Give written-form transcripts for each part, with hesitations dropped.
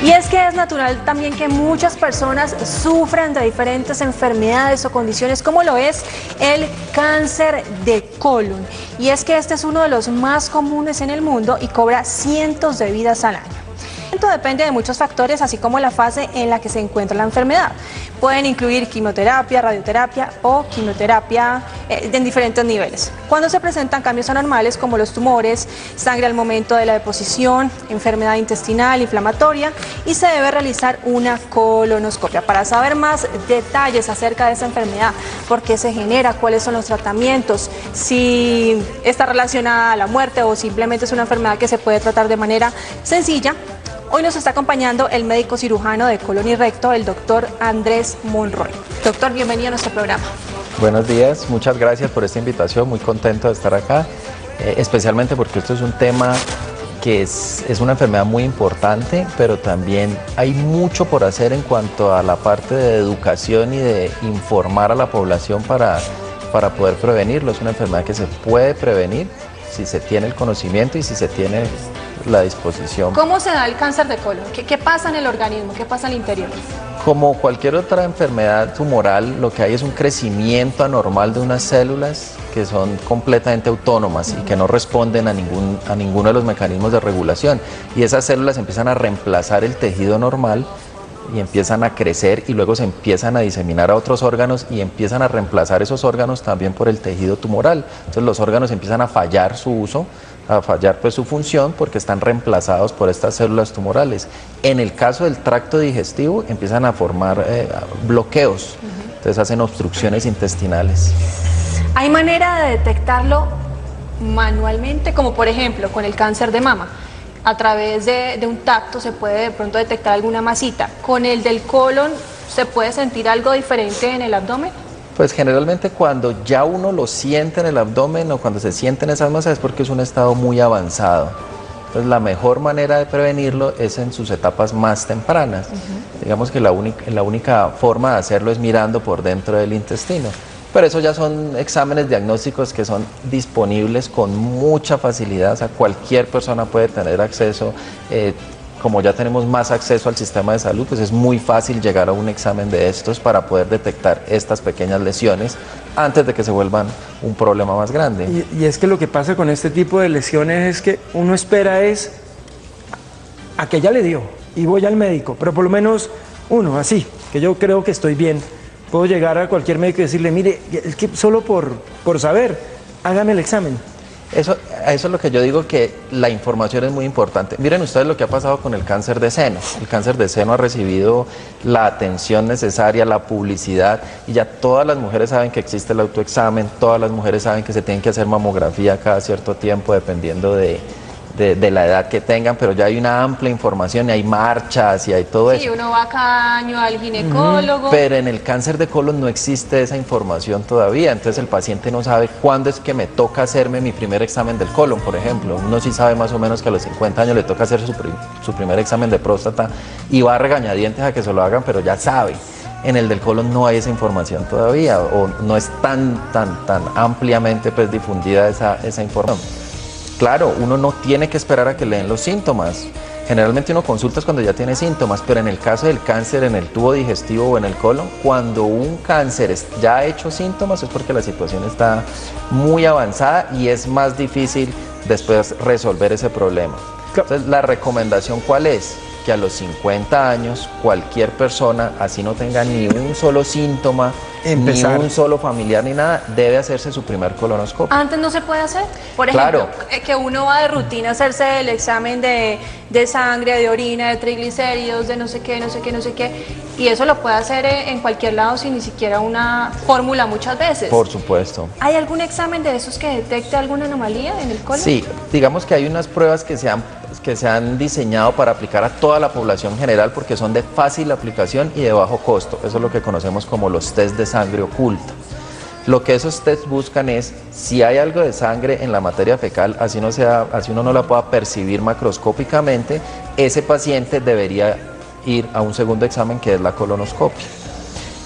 Y es que es natural también que muchas personas sufran de diferentes enfermedades o condiciones, como lo es el cáncer de colon. Y es que este es uno de los más comunes en el mundo y cobra cientos de vidas al año. Esto depende de muchos factores, así como la fase en la que se encuentra la enfermedad. Pueden incluir quimioterapia, radioterapia o quimioterapia en diferentes niveles. Cuando se presentan cambios anormales como los tumores, sangre al momento de la deposición, enfermedad intestinal, inflamatoria, y se debe realizar una colonoscopia. Para saber más detalles acerca de esa enfermedad, por qué se genera, cuáles son los tratamientos, si está relacionada a la muerte o simplemente es una enfermedad que se puede tratar de manera sencilla, hoy nos está acompañando el médico cirujano de colon y recto, el doctor Andrés Monroy. Doctor, bienvenido a nuestro programa. Buenos días, muchas gracias por esta invitación, muy contento de estar acá, especialmente porque esto es un tema que es una enfermedad muy importante, pero también hay mucho por hacer en cuanto a la parte de educación y de informar a la población para poder prevenirlo. Es una enfermedad que se puede prevenir si se tiene el conocimiento y si se tiene la disposición. ¿Cómo se da el cáncer de colon? ¿Qué pasa en el organismo? ¿Qué pasa al interior? Como cualquier otra enfermedad tumoral, lo que hay es un crecimiento anormal de unas células que son completamente autónomas y que no responden a ninguno de los mecanismos de regulación. Y esas células empiezan a reemplazar el tejido normal y empiezan a crecer y luego se empiezan a diseminar a otros órganos y empiezan a reemplazar esos órganos también por el tejido tumoral. Entonces los órganos empiezan a fallar su uso, a fallar pues su función porque están reemplazados por estas células tumorales. En el caso del tracto digestivo empiezan a formar bloqueos, entonces hacen obstrucciones intestinales. ¿Hay manera de detectarlo manualmente, como por ejemplo con el cáncer de mama? A través de un tacto se puede de pronto detectar alguna masita. ¿Con el del colon se puede sentir algo diferente en el abdomen? Pues generalmente cuando ya uno lo siente en el abdomen o cuando se sienten esas masas es porque es un estado muy avanzado. Entonces la mejor manera de prevenirlo es en sus etapas más tempranas. Digamos que la única forma de hacerlo es mirando por dentro del intestino. Pero eso ya son exámenes diagnósticos que son disponibles con mucha facilidad, o sea, cualquier persona puede tener acceso. Como ya tenemos más acceso al sistema de salud, pues es muy fácil llegar a un examen de estos para poder detectar estas pequeñas lesiones antes de que se vuelvan un problema más grande. Y es que lo que pasa con este tipo de lesiones es que uno espera es a que ya le dio y voy al médico, pero por lo menos uno, así, que yo creo que estoy bien, puedo llegar a cualquier médico y decirle, mire, es que solo por saber, hágame el examen. Eso es lo que yo digo, que la información es muy importante. Miren ustedes lo que ha pasado con el cáncer de seno. El cáncer de seno ha recibido la atención necesaria, la publicidad, y ya todas las mujeres saben que existe el autoexamen, todas las mujeres saben que se tienen que hacer mamografía cada cierto tiempo dependiendo de la edad que tengan, pero ya hay una amplia información y hay marchas y hay todo eso. Sí, uno va cada año al ginecólogo. Pero en el cáncer de colon no existe esa información todavía, entonces el paciente no sabe cuándo es que me toca hacerme mi primer examen del colon, por ejemplo. Uno sí sabe más o menos que a los 50 años le toca hacer su primer examen de próstata y va a regañadientes a que se lo hagan, pero ya sabe. En el del colon no hay esa información todavía, o no es tan ampliamente pues difundida esa información. Claro, uno no tiene que esperar a que le den los síntomas. Generalmente uno consulta cuando ya tiene síntomas, pero en el caso del cáncer en el tubo digestivo o en el colon, cuando un cáncer ya ha hecho síntomas es porque la situación está muy avanzada y es más difícil después resolver ese problema. Entonces, la recomendación, ¿cuál es? Que a los 50 años cualquier persona, así no tenga ni un solo síntoma, ni un solo familiar ni nada, debe hacerse su primer colonoscopio. ¿Antes no se puede hacer? Por ejemplo, que uno va de rutina a hacerse el examen de sangre, de orina, de triglicéridos, de no sé qué, y eso lo puede hacer en cualquier lado sin ni siquiera una fórmula muchas veces. Por supuesto. ¿Hay algún examen de esos que detecte alguna anomalía en el colon? Sí, digamos que hay unas pruebas que se han diseñado para aplicar a toda la población general porque son de fácil aplicación y de bajo costo. Eso es lo que conocemos como los test de sangre oculta. Lo que esos tests buscan es si hay algo de sangre en la materia fecal, así uno no la pueda percibir macroscópicamente, ese paciente debería ir a un segundo examen que es la colonoscopia.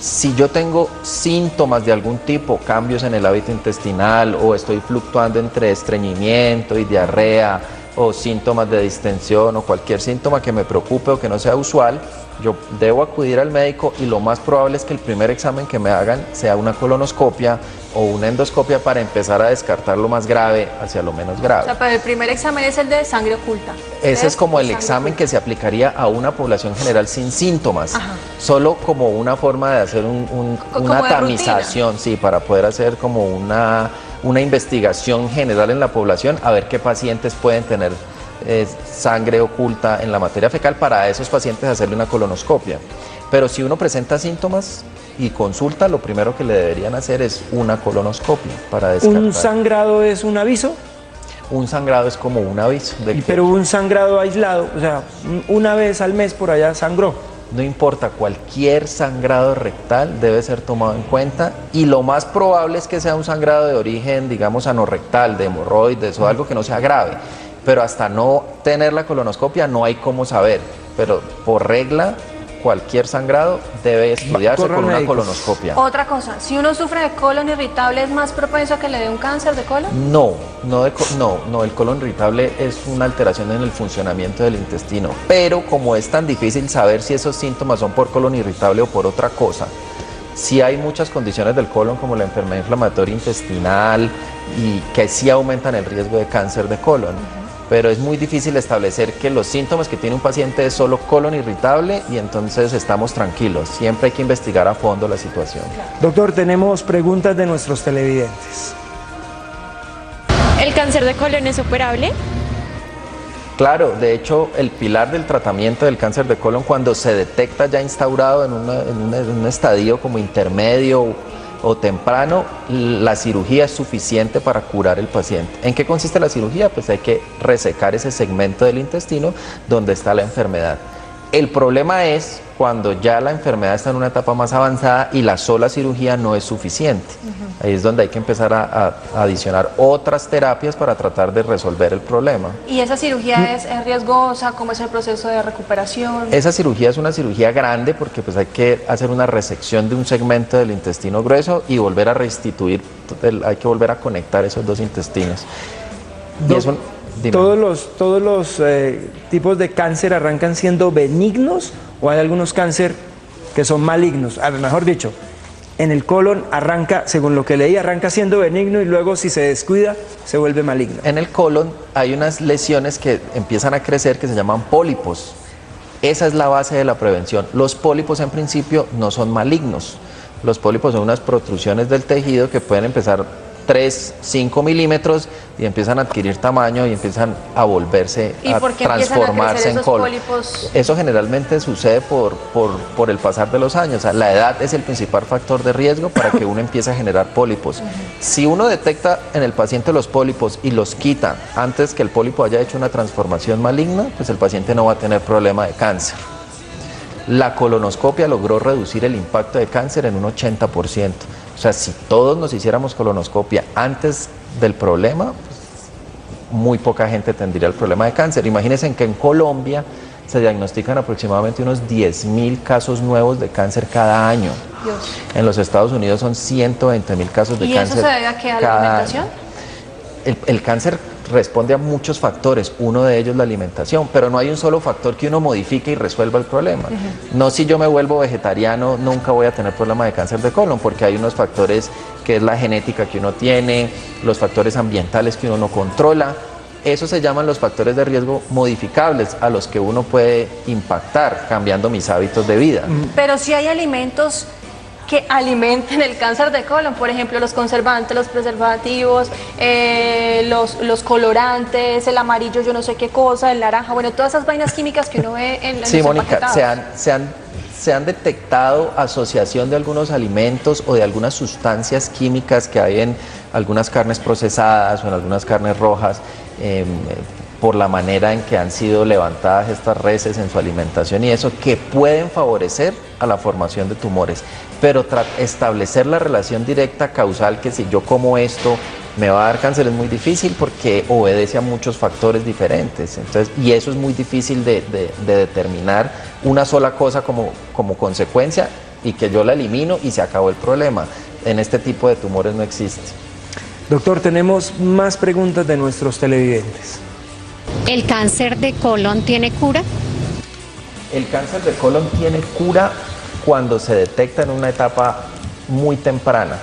Si yo tengo síntomas de algún tipo, cambios en el hábito intestinal o estoy fluctuando entre estreñimiento y diarrea, o síntomas de distensión o cualquier síntoma que me preocupe o que no sea usual, yo debo acudir al médico y lo más probable es que el primer examen que me hagan sea una colonoscopia o una endoscopia para empezar a descartar lo más grave hacia lo menos grave. O sea, pero el primer examen es el de sangre oculta. Ese es como el examen que se aplicaría a una población general sin síntomas, solo como una forma de hacer una tamización, sí, para poder hacer como una investigación general en la población, a ver qué pacientes pueden tener sangre oculta en la materia fecal, para esos pacientes hacerle una colonoscopia. Pero si uno presenta síntomas y consulta, lo primero que le deberían hacer es una colonoscopia para descartar. ¿Un sangrado es un aviso? Un sangrado es como un aviso. Pero un sangrado aislado, o sea, una vez al mes por allá sangró. No importa, cualquier sangrado rectal debe ser tomado en cuenta y lo más probable es que sea un sangrado de origen, digamos, anorrectal, de hemorroides o algo que no sea grave. Pero hasta no tener la colonoscopia no hay cómo saber, pero por regla cualquier sangrado debe estudiarse con una colonoscopia. Otra cosa, si uno sufre de colon irritable, ¿es más propenso a que le dé un cáncer de colon? No, el colon irritable es una alteración en el funcionamiento del intestino, pero como es tan difícil saber si esos síntomas son por colon irritable o por otra cosa, sí hay muchas condiciones del colon como la enfermedad inflamatoria intestinal y que sí aumentan el riesgo de cáncer de colon. Pero es muy difícil establecer que los síntomas que tiene un paciente es solo colon irritable y entonces estamos tranquilos. Siempre hay que investigar a fondo la situación. Doctor, tenemos preguntas de nuestros televidentes. ¿El cáncer de colon es operable? Claro, de hecho, el pilar del tratamiento del cáncer de colon, cuando se detecta ya instaurado en un estadio como intermedio o temprano, la cirugía es suficiente para curar el paciente. ¿En qué consiste la cirugía? Pues hay que resecar ese segmento del intestino donde está la enfermedad. El problema es cuando ya la enfermedad está en una etapa más avanzada y la sola cirugía no es suficiente. Ahí es donde hay que empezar a adicionar otras terapias para tratar de resolver el problema. ¿Y esa cirugía es riesgosa? ¿Cómo es el proceso de recuperación? Esa cirugía es una cirugía grande porque pues hay que hacer una resección de un segmento del intestino grueso y volver a restituir, hay que volver a conectar esos dos intestinos. Y eso, ¿Todos los tipos de cáncer arrancan siendo benignos o hay algunos cáncer que son malignos? Mejor dicho, en el colon arranca, según lo que leí, arranca siendo benigno y luego si se descuida se vuelve maligno. En el colon hay unas lesiones que empiezan a crecer que se llaman pólipos. Esa es la base de la prevención. Los pólipos en principio no son malignos. Los pólipos son unas protrusiones del tejido que pueden empezar 3, 5 milímetros y empiezan a adquirir tamaño y empiezan a volverse, a transformarse en colon. Eso generalmente sucede por el pasar de los años. O sea, la edad es el principal factor de riesgo para que uno empiece a generar pólipos. Si uno detecta en el paciente los pólipos y los quita antes que el pólipo haya hecho una transformación maligna, pues el paciente no va a tener problema de cáncer. La colonoscopia logró reducir el impacto de cáncer en un 80%. O sea, si todos nos hiciéramos colonoscopia antes del problema, muy poca gente tendría el problema de cáncer. Imagínense que en Colombia se diagnostican aproximadamente unos 10.000 casos nuevos de cáncer cada año. Dios. En los Estados Unidos son 120.000 casos de cáncer. ¿Y eso se debe a qué? ¿A la alimentación? El cáncer responde a muchos factores, uno de ellos la alimentación, pero no hay un solo factor que uno modifique y resuelva el problema. No, si yo me vuelvo vegetariano nunca voy a tener problema de cáncer de colon, porque hay unos factores que es la genética que uno tiene, los factores ambientales que uno no controla. Esos se llaman los factores de riesgo modificables a los que uno puede impactar cambiando mis hábitos de vida. Pero si hay alimentos que alimenten el cáncer de colon, por ejemplo, los conservantes, los preservativos, los colorantes, el amarillo, yo no sé qué cosa, el naranja, bueno, todas esas vainas químicas que uno ve en los Sí, Mónica, empaquetados. se han detectado asociación de algunos alimentos o de algunas sustancias químicas que hay en algunas carnes procesadas o en algunas carnes rojas, por la manera en que han sido levantadas estas reses en su alimentación y eso, que pueden favorecer a la formación de tumores. Pero establecer la relación directa causal, que si yo como esto me va a dar cáncer, es muy difícil porque obedece a muchos factores diferentes. Entonces, y eso es muy difícil de determinar una sola cosa como consecuencia y que yo la elimino y se acabó el problema. En este tipo de tumores no existe. Doctor, tenemos más preguntas de nuestros televidentes. ¿El cáncer de colon tiene cura? El cáncer de colon tiene cura cuando se detecta en una etapa muy temprana,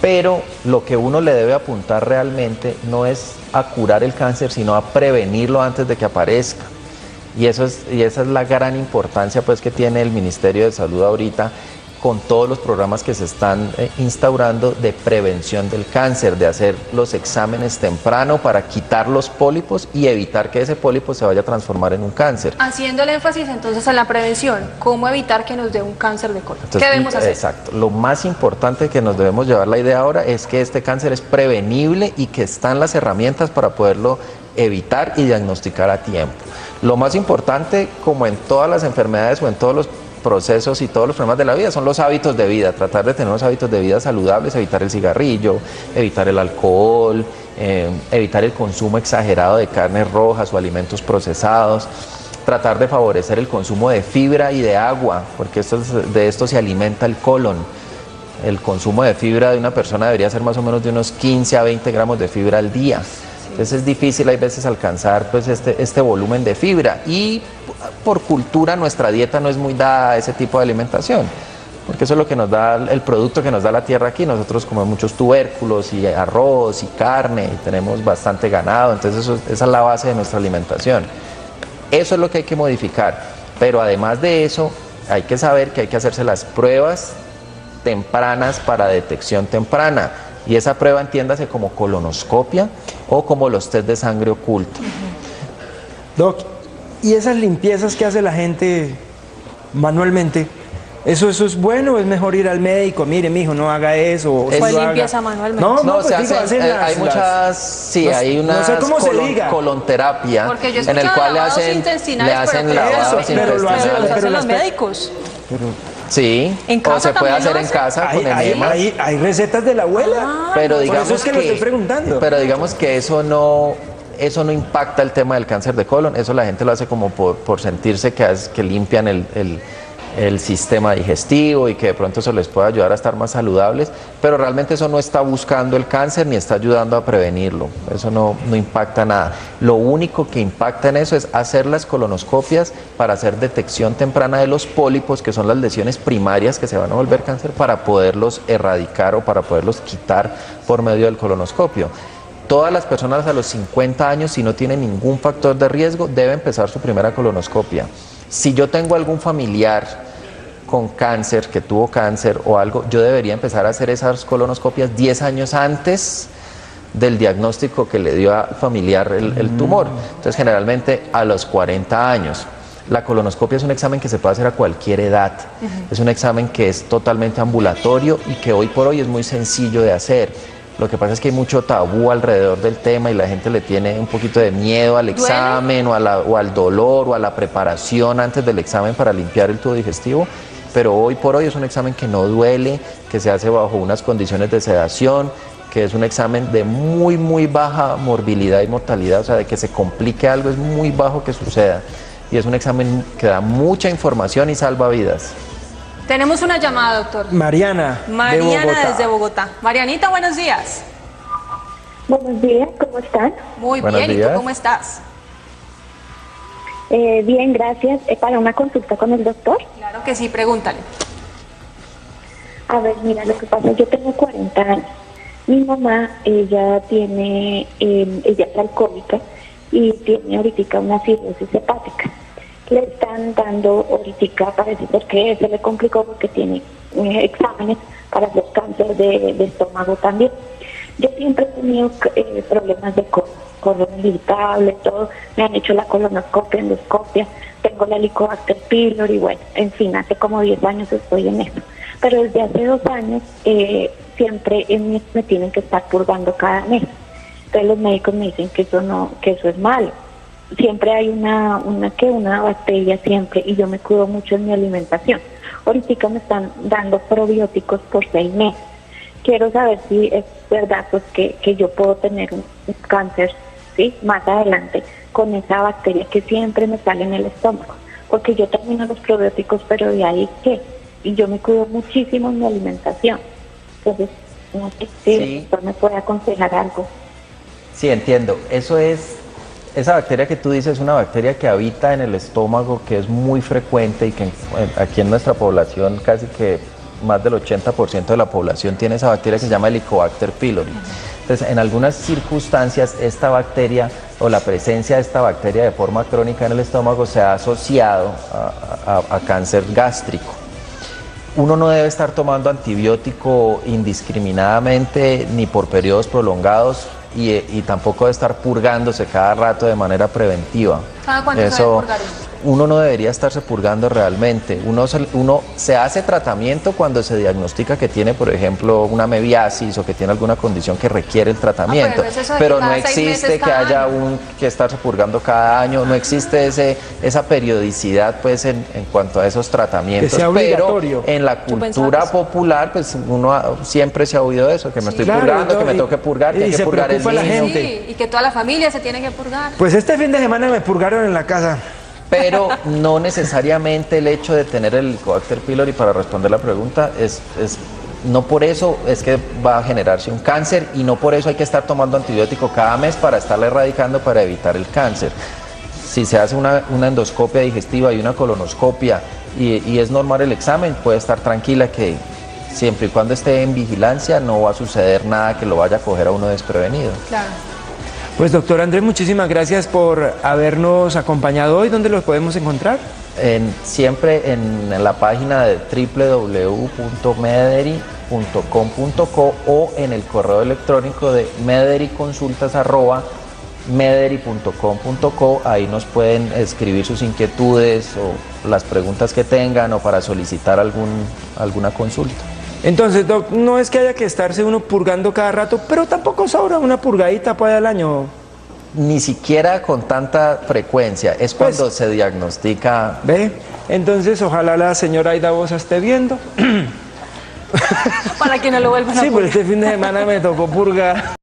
pero lo que uno le debe apuntar realmente no es a curar el cáncer, sino a prevenirlo antes de que aparezca. Y esa es la gran importancia pues, que tiene el Ministerio de Salud ahorita con todos los programas que se están instaurando de prevención del cáncer, de hacer los exámenes temprano para quitar los pólipos y evitar que ese pólipo se vaya a transformar en un cáncer. Haciendo el énfasis entonces en la prevención, ¿cómo evitar que nos dé un cáncer de colon? Entonces, ¿qué debemos hacer? Exacto, lo más importante que nos debemos llevar la idea ahora es que este cáncer es prevenible y que están las herramientas para poderlo evitar y diagnosticar a tiempo. Lo más importante, como en todas las enfermedades o en todos los procesos y todos los problemas de la vida, son los hábitos de vida, tratar de tener unos hábitos de vida saludables, evitar el cigarrillo, evitar el alcohol, evitar el consumo exagerado de carnes rojas o alimentos procesados, tratar de favorecer el consumo de fibra y de agua, porque de esto se alimenta el colon. El consumo de fibra de una persona debería ser más o menos de unos 15 a 20 gramos de fibra al día. Entonces es difícil hay veces alcanzar pues este volumen de fibra y por cultura nuestra dieta no es muy dada a ese tipo de alimentación, porque eso es lo que nos da el producto que nos da la tierra aquí. Nosotros comemos muchos tubérculos y arroz y carne y tenemos bastante ganado, entonces esa es la base de nuestra alimentación. Eso es lo que hay que modificar, pero además de eso hay que saber que hay que hacerse las pruebas tempranas para detección temprana. Y esa prueba entiéndase como colonoscopia o como los test de sangre oculto. Doc, ¿y esas limpiezas que hace la gente manualmente? ¿Eso es bueno o es mejor ir al médico? Mire, mijo, no haga eso. ¿Cuál limpieza manualmente? No, pues hay muchas, sí, hay una colonterapia porque yo en el cual le lavados hacen lavados pero lo hacen los las médicos. Sí, ¿En casa o se puede hacer en casa con enemas. Hay recetas de la abuela. Pero digamos por eso es que lo estoy preguntando. Pero digamos que eso no impacta el tema del cáncer de colon. Eso la gente lo hace como por sentirse que limpian el sistema digestivo y que de pronto eso les puede ayudar a estar más saludables, pero realmente eso no está buscando el cáncer ni está ayudando a prevenirlo. Eso no impacta nada. Lo único que impacta en eso es hacer las colonoscopias para hacer detección temprana de los pólipos, que son las lesiones primarias que se van a volver cáncer, para poderlos erradicar o para poderlos quitar por medio del colonoscopio. Todas las personas a los 50 años, si no tienen ningún factor de riesgo, deben empezar su primera colonoscopia. Si yo tengo algún familiar con cáncer, que tuvo cáncer o algo, yo debería empezar a hacer esas colonoscopias 10 años antes del diagnóstico que le dio al familiar el tumor. Entonces, generalmente a los 40 años. La colonoscopia es un examen que se puede hacer a cualquier edad. Es un examen que es totalmente ambulatorio y que hoy por hoy es muy sencillo de hacer. Lo que pasa es que hay mucho tabú alrededor del tema y la gente le tiene un poquito de miedo al examen o al dolor o a la preparación antes del examen para limpiar el tubo digestivo, pero hoy por hoy es un examen que no duele, que se hace bajo unas condiciones de sedación, que es un examen de muy baja morbilidad y mortalidad, o sea, de que se complique algo es muy bajo que suceda, y es un examen que da mucha información y salva vidas. Tenemos una llamada, doctor. Mariana, de Bogotá. Desde Bogotá. Marianita, buenos días. Buenos días, ¿cómo están? Muy bien, ¿y tú cómo estás? Bien, gracias. ¿Para una consulta con el doctor? Claro que sí, pregúntale. A ver, mira, lo que pasa es que yo tengo 40 años. Mi mamá, ella es alcohólica y tiene ahorita una cirrosis hepática. Le están dando ahorita, parece ser que se le complicó porque tiene exámenes para hacer cáncer de estómago también. Yo siempre he tenido problemas de colon irritable, todo. Me han hecho la colonoscopia, endoscopia, tengo la Helicobacter pylori y bueno, en fin, hace como 10 años estoy en eso. Pero desde hace 2 años siempre me tienen que estar purgando cada mes. Entonces los médicos me dicen que eso es malo. Siempre hay una bacteria siempre y yo me cuido mucho en mi alimentación. Ahorita me están dando probióticos por 6 meses. Quiero saber si es verdad pues que yo puedo tener un cáncer, ¿sí?, más adelante con esa bacteria que siempre me sale en el estómago, porque yo termino los probióticos, pero de ahí ¿qué? Y yo me cuido muchísimo en mi alimentación. Entonces, no sé si el doctor me puede aconsejar algo. Sí, entiendo. Eso es esa bacteria que tú dices es una bacteria que habita en el estómago, que es muy frecuente y que aquí en nuestra población casi que más del 80% de la población tiene esa bacteria que se llama Helicobacter pylori. Entonces, en algunas circunstancias, esta bacteria o la presencia de esta bacteria de forma crónica en el estómago se ha asociado a cáncer gástrico. Uno no debe estar tomando antibiótico indiscriminadamente ni por periodos prolongados y tampoco debe estar purgándose cada rato de manera preventiva. ¿Cada cuánto se debe purgar uno no debería estarse purgando realmente. Uno se hace tratamiento cuando se diagnostica que tiene, por ejemplo, una mebiasis o que tiene alguna condición que requiere el tratamiento. Pero no existe que haya que estarse purgando cada año, no existe esa periodicidad pues en cuanto a esos tratamientos. Que sea obligatorio. Pero en la cultura popular, pues uno siempre se ha oído eso, que me estoy purgando, que me tengo que purgar, que hay que purgar el niño. Sí, y que toda la familia se tiene que purgar. Pues este fin de semana me purgaron en la casa. Pero no necesariamente el hecho de tener el Helicobacter pylori, para responder la pregunta, no por eso es que va a generarse un cáncer y no por eso hay que estar tomando antibiótico cada mes para estarle erradicando para evitar el cáncer. Si se hace una endoscopia digestiva y una colonoscopia y es normal el examen, puede estar tranquila que siempre y cuando esté en vigilancia no va a suceder nada que lo vaya a coger a uno desprevenido. Claro. Pues doctor Andrés, muchísimas gracias por habernos acompañado hoy. ¿Dónde los podemos encontrar? Siempre en la página de www.mederi.com.co o en el correo electrónico de medericonsultas@mederi.com.co. Ahí nos pueden escribir sus inquietudes o las preguntas que tengan o para solicitar alguna consulta. Entonces, doc, no es que haya que estarse uno purgando cada rato, pero tampoco sobra una purgadita para el año. Ni siquiera con tanta frecuencia, es cuando se diagnostica. ¿Ve? Entonces, ojalá la señora Aida Bosa esté viendo. Para que no lo vuelvan a purgar. Sí, pues este fin de semana me tocó purgar.